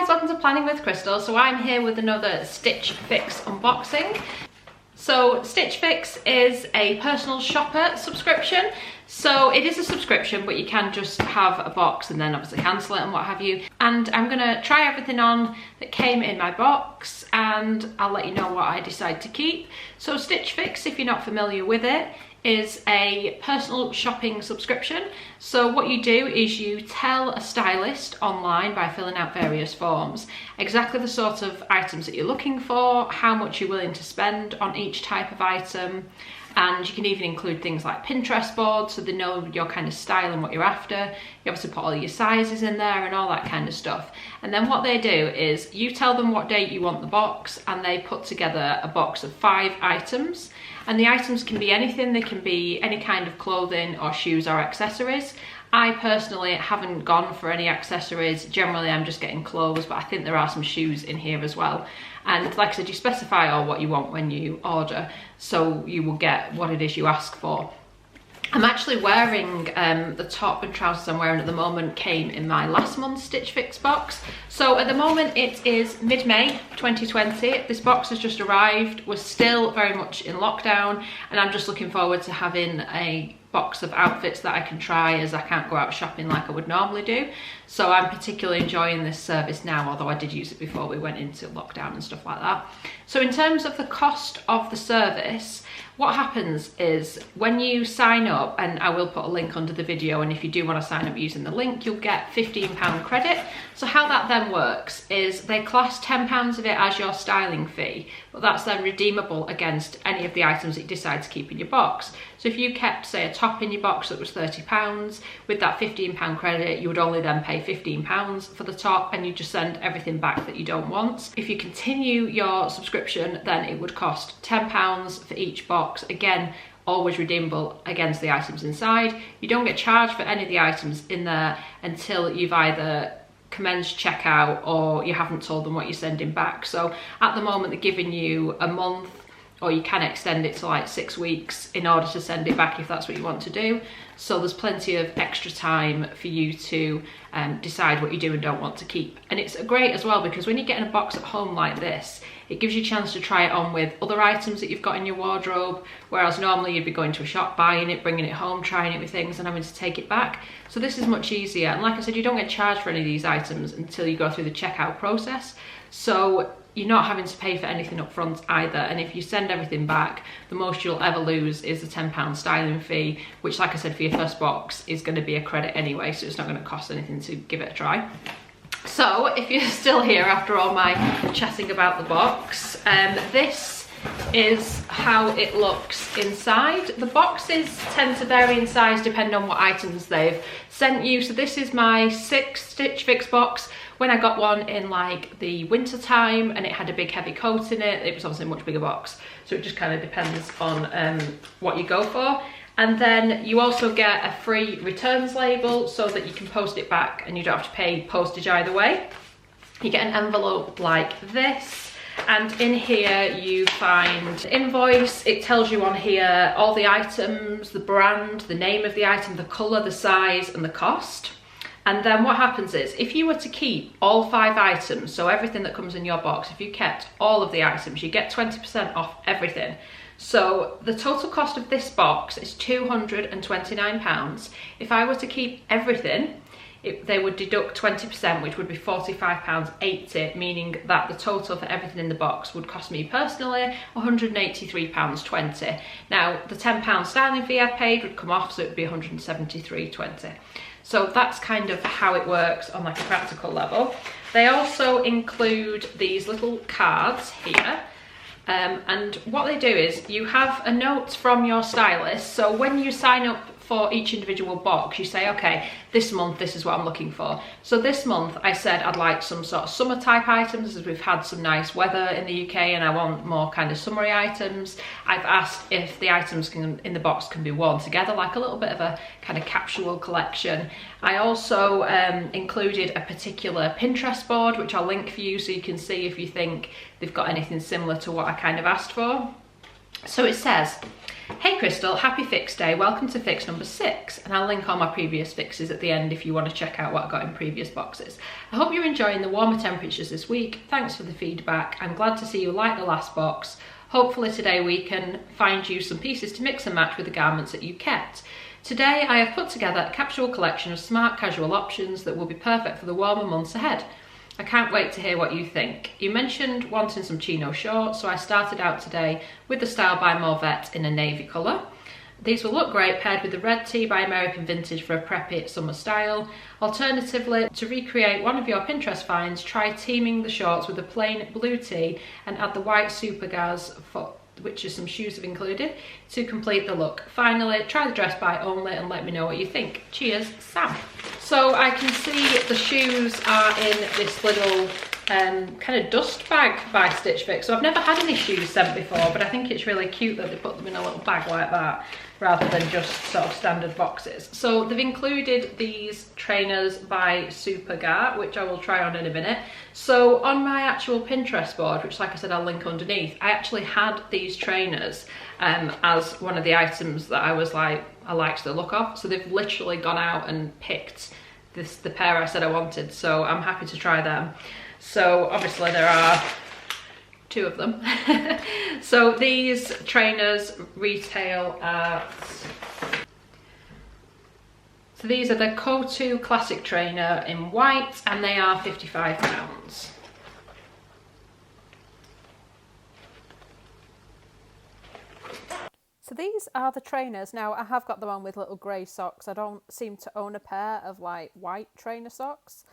welcome to Planning with Crystal. So I'm here with another Stitch Fix unboxing. So Stitch Fix is a personal shopper subscription. So it is a subscription, but you can just have a box and then obviously cancel it and what have you. And I'm gonna try everything on that came in my box and I'll let you know what I decide to keep. So Stitch Fix, if you're not familiar with it, is a personal shopping subscription. So what you do is you tell a stylist online by filling out various forms exactly the sort of items that you're looking for, how much you're willing to spend on each type of item, and you can even include things like Pinterest boards so they know your kind of style and what you're after. You obviously put all your sizes in there and all that kind of stuff. And then what they do is you tell them what date you want the box and they put together a box of 5 items. And the items can be anything, they can be any kind of clothing or shoes or accessories. I personally haven't gone for any accessories. Generally I'm just getting clothes, but I think there are some shoes in here as well. And like I said, you specify all what you want when you order, so you will get what it is you ask for. I'm actually wearing the top and trousers I'm wearing at the moment came in my last month's Stitch Fix box. So at the moment it is mid-May 2020. This box has just arrived. We're still very much in lockdown and I'm just looking forward to having a box of outfits that I can try, as I can't go out shopping like I would normally do. So I'm particularly enjoying this service now, although I did use it before we went into lockdown and stuff like that. So in terms of the cost of the service, what happens is when you sign up, and I will put a link under the video, and if you do want to sign up using the link, you'll get £15 credit. So how that then works is they class £10 of it as your styling fee, but that's then redeemable against any of the items that you decide to keep in your box. So if you kept, say, a top in your box that was £30, with that £15 credit, you would only then pay £15 for the top, and you just send everything back that you don't want. If you continue your subscription, then it would cost £10 for each box. Again, always redeemable against the items inside. You don't get charged for any of the items in there until you've either commenced checkout or you haven't told them what you're sending back. So at the moment they're giving you a month, or you can extend it to like 6 weeks in order to send it back if that's what you want to do. So there's plenty of extra time for you to decide what you do and don't want to keep. And it's great as well because when you get in a box at home like this, it gives you a chance to try it on with other items that you've got in your wardrobe, whereas normally you'd be going to a shop, buying it, bringing it home, trying it with things and having to take it back. So this is much easier. And like I said, you don't get charged for any of these items until you go through the checkout process. So you're not having to pay for anything up front either, and if you send everything back, the most you'll ever lose is the £10 styling fee, which, like I said, for your first box is going to be a credit anyway, so it's not going to cost anything to give it a try. So if you're still here after all my chatting about the box, this is how it looks inside. The boxes tend to vary in size depending on what items they've sent you. So this is my 6th Stitch Fix box. When I got one in like the winter time and it had a big heavy coat in it, it was obviously a much bigger box. So it just kind of depends on what you go for. And then you also get a free returns label so that you can post it back and you don't have to pay postage either way. You get an envelope like this, and in here you find the invoice. It tells you on here all the items, the brand, the name of the item, the colour, the size and the cost. And then what happens is, if you were to keep all 5 items, so everything that comes in your box, if you kept all of the items, you get 20% off everything. So the total cost of this box is £229. If I were to keep everything, they would deduct 20%, which would be £45.80, meaning that the total for everything in the box would cost me personally £183.20. Now, the £10 styling fee I paid would come off, so it would be £173.20. So that's kind of how it works on like a practical level. They also include these little cards here. And what they do is you have a note from your stylist. So when you sign up for each individual box, you say, okay, this month, this is what I'm looking for. So this month I said I'd like some sort of summer type items, as we've had some nice weather in the UK and I want more kind of summery items. I've asked if the items in the box can be worn together, like a little bit of a kind of capsule collection. I also included a particular Pinterest board, which I'll link for you so you can see if you think they've got anything similar to what I kind of asked for. So it says, Hey Crystal, happy fix day. Welcome to fix number 6, and I'll link all my previous fixes at the end if you want to check out what I got in previous boxes. I hope you're enjoying the warmer temperatures this week. Thanks for the feedback. I'm glad to see you like the last box. Hopefully today we can find you some pieces to mix and match with the garments that you kept. Today I have put together a capsule collection of smart casual options that will be perfect for the warmer months ahead. I can't wait to hear what you think. You mentioned wanting some chino shorts, so I started out today with the Style by Morvette in a navy colour. These will look great paired with the red tee by American Vintage for a preppy summer style. Alternatively, to recreate one of your Pinterest finds, try teaming the shorts with a plain blue tee and add the white Supergaz foot, which is some shoes have included, to complete the look. Finally, try the dress by only and let me know what you think. Cheers, Sam. So I can see the shoes are in this little kind of dust bag by Stitch Fix. So I've never had any shoes sent before, but I think it's really cute that they put them in a little bag like that rather than just sort of standard boxes. So they've included these trainers by Superga, which I will try on in a minute. So on my actual Pinterest board, which like I said I'll link underneath, I actually had these trainers as one of the items that I was like, I liked the look of. So they've literally gone out and picked the pair I said I wanted, so I'm happy to try them. So obviously there are 2 of them. So these trainers retail at, so these are the Co2 Classic Trainer in white and they are £55. So these are the trainers. Now I have got them on with little grey socks. I don't seem to own a pair of like white trainer socks.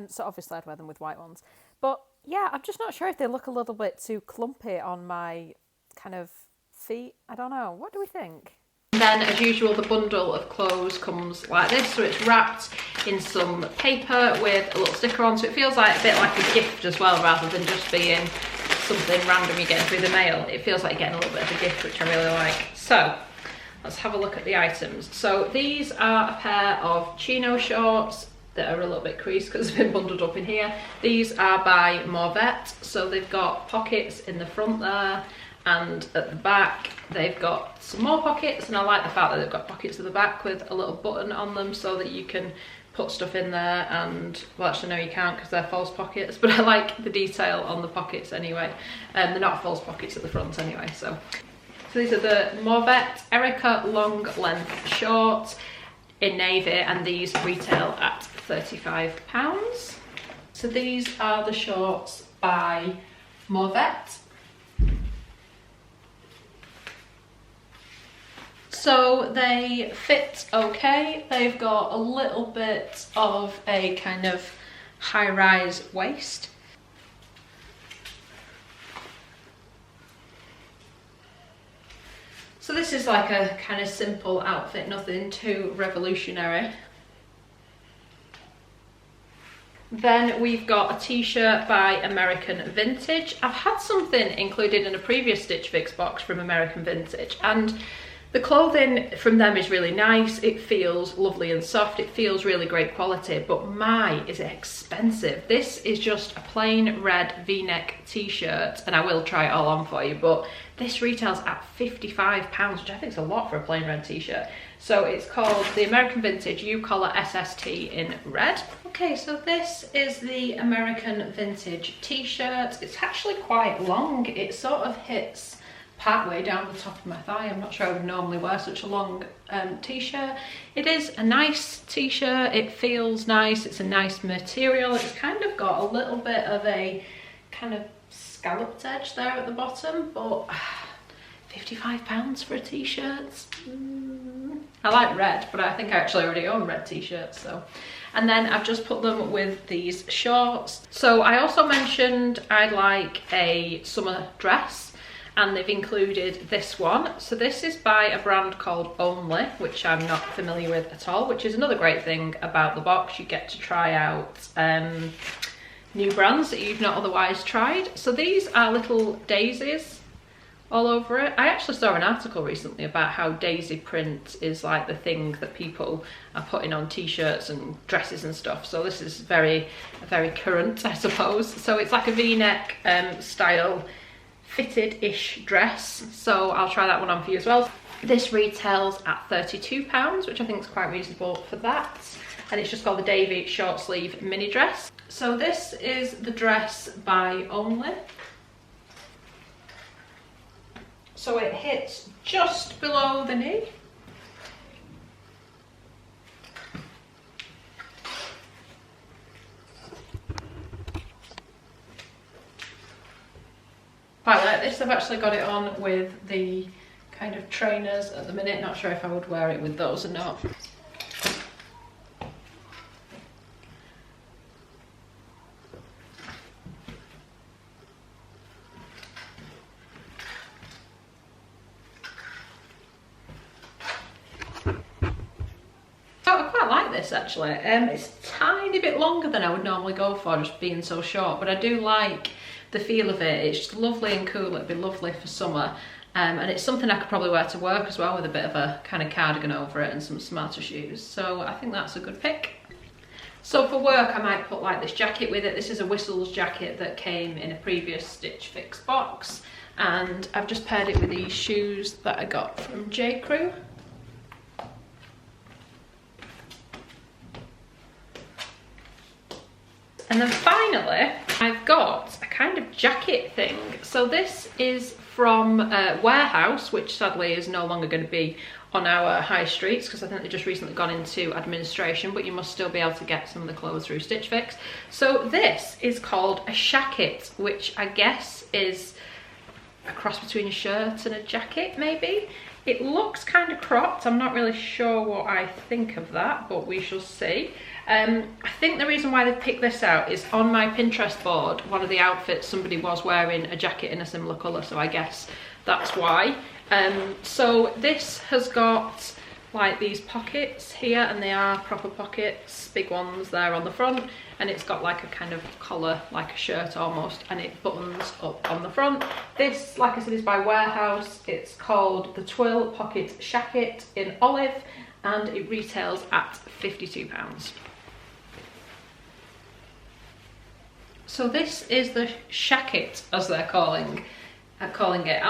So obviously I'd wear them with white ones. But yeah, I'm just not sure if they look a little bit too clumpy on my kind of feet. I don't know. What do we think? And then as usual, the bundle of clothes comes like this. So it's wrapped in some paper with a little sticker on. So it feels like a bit like a gift as well, rather than just being something random you're getting through the mail. It feels like you're getting a little bit of a gift, which I really like. So let's have a look at the items. So these are a pair of chino shorts that are a little bit creased because they've been bundled up in here. These are by Morvette, so they've got pockets in the front there, and at the back they've got some more pockets, and I like the fact that they've got pockets at the back with a little button on them so that you can put stuff in there. And well, actually no, you can't because they're false pockets, but I like the detail on the pockets anyway. They're not false pockets at the front anyway. So these are the Morvette Erica long length shorts in navy, and these retail at £35. So these are the shorts by Morvette. So they fit okay. They've got a little bit of a kind of high-rise waist. So this is like a kind of simple outfit, nothing too revolutionary. Then we've got a t-shirt by American Vintage. I've had something included in a previous Stitch Fix box from American Vintage, and the clothing from them is really nice. It feels lovely and soft. It feels really great quality, but my, is it expensive. This is just a plain red v-neck t-shirt, and I will try it all on for you, but this retails at £55, which I think is a lot for a plain red t-shirt. So it's called the American Vintage U-Collar SST in red. Okay, so this is the American Vintage t-shirt. It's actually quite long. It sort of hits partway down the top of my thigh. I'm not sure I would normally wear such a long t-shirt. It is a nice t-shirt. It feels nice. It's a nice material. It's kind of got a little bit of a kind of scalloped edge there at the bottom, but £55 for a t-shirt. I like red, but I think I actually already own red t-shirts, so. And then I've just put them with these shorts. So I also mentioned I'd like a summer dress, and they've included this one. So this is by a brand called Only, which I'm not familiar with at all, which is another great thing about the box. You get to try out new brands that you've not otherwise tried. So these are little daisies all over it. I actually saw an article recently about how daisy print is like the thing that people are putting on t-shirts and dresses and stuff. So this is very current, I suppose. So it's like a v-neck style fitted-ish dress. So I'll try that one on for you as well. This retails at £32, which I think is quite reasonable for that. And it's just got the Davy short sleeve mini dress. So this is the dress by Only. So it hits just below the knee. Quite like this. I've actually got it on with the kind of trainers at the minute. Not sure if I would wear it with those or not. I quite like this actually. It's a tiny bit longer than I would normally go for, just being so short, but I do like the feel of it. It's just lovely and cool. It'd be lovely for summer. And it's something I could probably wear to work as well, with a bit of a kind of cardigan over it and some smarter shoes. So I think that's a good pick. So for work, I might put like this jacket with it. This is a Whistles jacket that came in a previous Stitch Fix box. And I've just paired it with these shoes that I got from J. Crew. And then finally, I've got a kind of jacket thing. So this is from Warehouse, which sadly is no longer going to be on our high streets because I think they've just recently gone into administration, but you must still be able to get some of the clothes through Stitch Fix. So this is called a shacket, which I guess is a cross between a shirt and a jacket, maybe. It looks kind of cropped. I'm not really sure what I think of that, but we shall see. I think the reason why they've picked this out is on my Pinterest board, one of the outfits, somebody was wearing a jacket in a similar colour, so I guess that's why. So this has got like these pockets here, and they are proper pockets, big ones there on the front, and it's got like a kind of collar, like a shirt almost, and it buttons up on the front. This, like I said, is by Warehouse. It's called the Twill Pocket Shacket in olive, and it retails at £52. So this is the shacket, as they're calling it.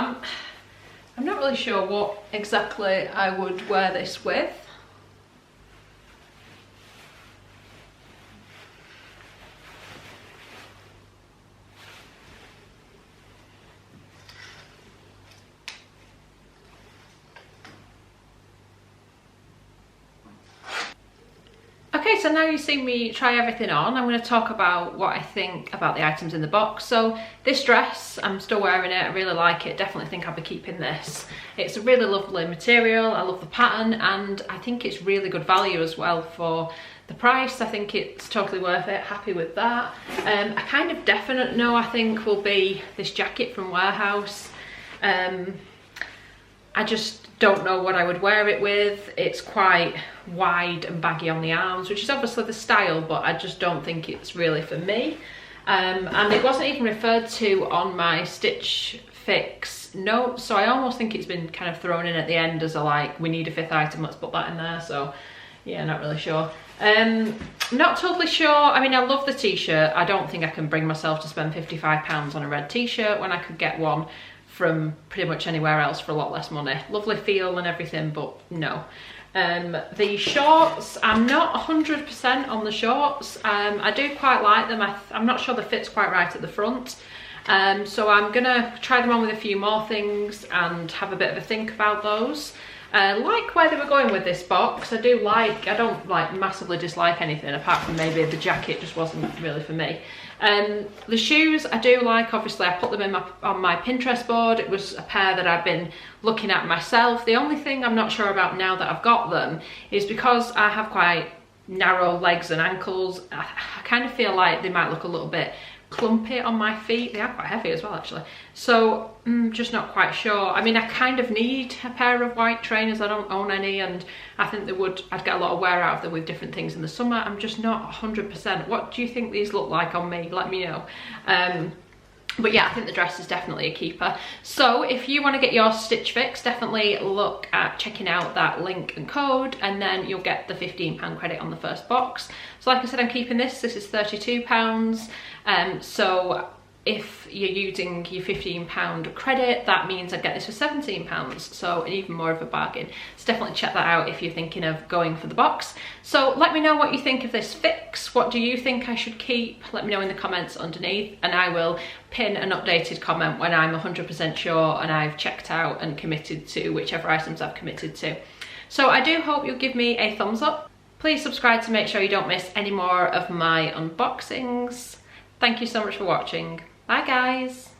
I'm not really sure what exactly I would wear this with. Okay, so now you've seen me try everything on, I'm going to talk about what I think about the items in the box. So this dress, I'm still wearing it, I really like it, definitely think I'll be keeping this. It's a really lovely material, I love the pattern, and I think it's really good value as well for the price. I think it's totally worth it, happy with that. A kind of definite no, I think, will be this jacket from Warehouse. I just don't know what I would wear it with. It's quite wide and baggy on the arms, which is obviously the style, but I just don't think it's really for me. And it wasn't even referred to on my Stitch Fix notes, so I almost think it's been kind of thrown in at the end as a like, we need a fifth item, let's put that in there. So yeah, not really sure. Not totally sure. I mean, I love the t-shirt. I don't think I can bring myself to spend £55 on a red t-shirt when I could get one from pretty much anywhere else for a lot less money. Lovely feel and everything, but no. The shorts, I'm not 100% on the shorts. I do quite like them. I'm not sure the fit's quite right at the front. So I'm gonna try them on with a few more things and have a bit of a think about those. Like where they were going with this box. I don't like massively dislike anything apart from maybe the jacket just wasn't really for me. The shoes I do like, obviously I put them in on my Pinterest board. It was a pair that I've been looking at myself. The only thing I'm not sure about now that I've got them is because I have quite narrow legs and ankles, I kind of feel like they might look a little bit clumpy on my feet. They are quite heavy as well actually, so just not quite sure. I mean, I kind of need a pair of white trainers. I don't own any, and I think I'd get a lot of wear out of them with different things in the summer. I'm just not 100%. What do you think these look like on me? Let me know. But yeah, I think the dress is definitely a keeper. So if you want to get your Stitch Fix, definitely look at checking out that link and code, and then you'll get the £15 credit on the first box. So like I said, I'm keeping this. This is £32. So if you're using your £15 credit, that means I get this for £17, so an even more of a bargain. So definitely check that out if you're thinking of going for the box. So let me know what you think of this fix. What do you think I should keep? Let me know in the comments underneath, and I will pin an updated comment when I'm 100% sure and I've checked out and committed to whichever items I've committed to. So I do hope you'll give me a thumbs up. Please subscribe to make sure you don't miss any more of my unboxings. Thank you so much for watching. Bye guys.